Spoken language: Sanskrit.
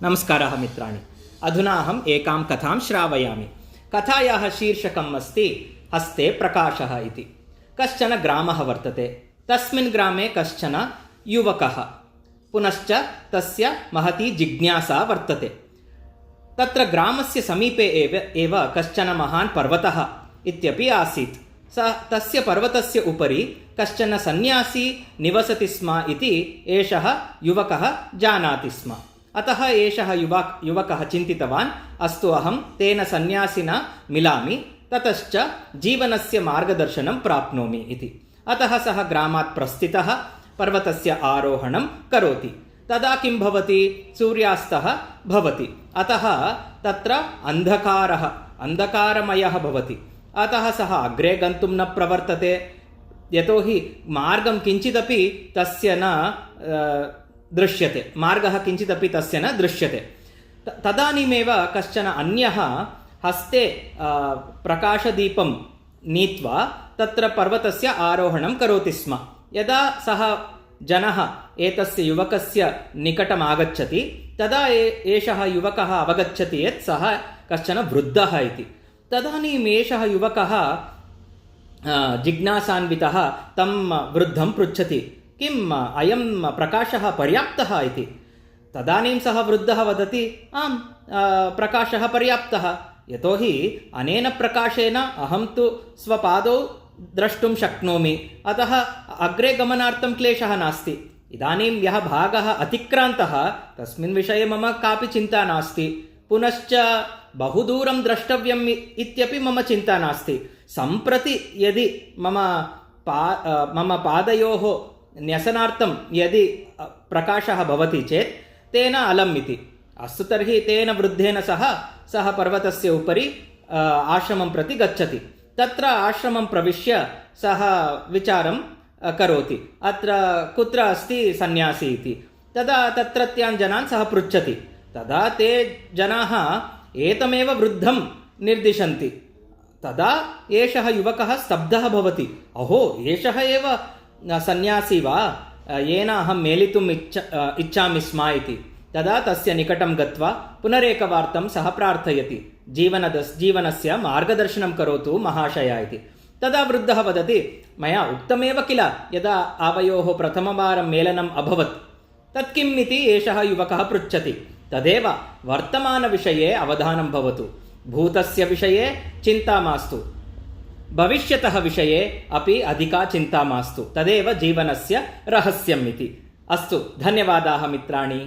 नमस्कारः मित्राणि। अधुना अहम् एकां कथां श्रावयामि। कथायाः शीर्षकम् अस्ति हस्ते प्रकाशः इति। कश्चन ग्रामः वर्तते। तस्मिन् ग्रामे कश्चन युवकः, पुनश्च तस्य महती जिज्ञासा वर्तते। तत्र ग्रामस्य समीपे एव कश्चन महान् पर्वतः इत्यपि आसीत्। तस्य पर्वतस्य उपरि कश्चन सन्यासी निवसति स्म इति एषः युवकः जानाति स्म। अतः एषः युवकः चिन्तितवान्, अस्तु अहं तेन सन्यासिना मिलामि, ततश्च जीवनस्य मार्गदर्शनं प्राप्नोमि इति। अतः सः ग्रामात् प्रस्थितः पर्वतस्य आरोहणं करोति। तदा किं भवति? सूर्यास्तः भवति। अतः तत्र अन्धकारमयः भवति। अतः सः अग्रे गन्तुं न प्रवर्तते, यतोहि मार्गं किञ्चिदपि तस्य न दृश्यते। मार्गः किञ्चिदपि तस्य न दृश्यते। तदानीमेव कश्चन अन्यः हस्ते प्रकाशदीपं नीत्वा तत्र पर्वतस्य आरोहणं करोति स्म। यदा सः जनः एतस्य युवकस्य निकटम् आगच्छति, तदा एषः युवकः अवगच्छति यत् सः कश्चन वृद्धः इति। तदानीम् एषः युवकः जिज्ञासान्वितः तं वृद्धं पृच्छति, किम् अयं प्रकाशः पर्याप्तः इति। तदानीं सः वृद्धः वदति, आम्, प्रकाशः पर्याप्तः, यतोहि अनेन प्रकाशेन अहं तु स्वपादौ द्रष्टुं शक्नोमि, अतः अग्रे गमनार्थं क्लेशः नास्ति। इदानीं यः भागः अतिक्रान्तः तस्मिन् विषये मम कापि चिन्ता नास्ति, पुनश्च बहुदूरं द्रष्टव्यम् इत्यपि मम चिन्ता नास्ति। सम्प्रति यदि मम पादयोः न्यसनार्थं यदि प्रकाशः भवति चेत् तेन अलम् इति। अस्तु तर्हि तेन वृद्धेन सह पर्वतस्य उपरि आश्रमं प्रति गच्छति। तत्र आश्रमं प्रविश्य सः विचारं करोति, अत्र कुत्र अस्ति सन्यासी इति। तदा तत्रत्यान् जनान् सः पृच्छति। तदा ते जनाः एतमेव वृद्धं निर्दिशन्ति। तदा एषः युवकः स्तब्धः भवति। अहो, एषः एव सन्यासी वा, येन अहं मेलितुम् इच्छामि स्म इति। तदा तस्य निकटं गत्वा पुनरेकवारं सः प्रार्थयति, जीवनस्य मार्गदर्शनं करोतु महाशय इति। तदा वृद्धः वदति, मया उक्तमेव किल, यदा आवयोः प्रथमवारं मेलनम् अभवत्, तत् किम् इति एषः युवकः पृच्छति। तदेव, वर्तमानविषये अवधानं भवतु, भूतस्य विषये चिन्ता मास्तु, भविष्यतः विषये अपि अधिका चिन्ता मास्तु, तदेव जीवनस्य रहस्यम् इति। अस्तु, धन्यवादाः मित्राणि।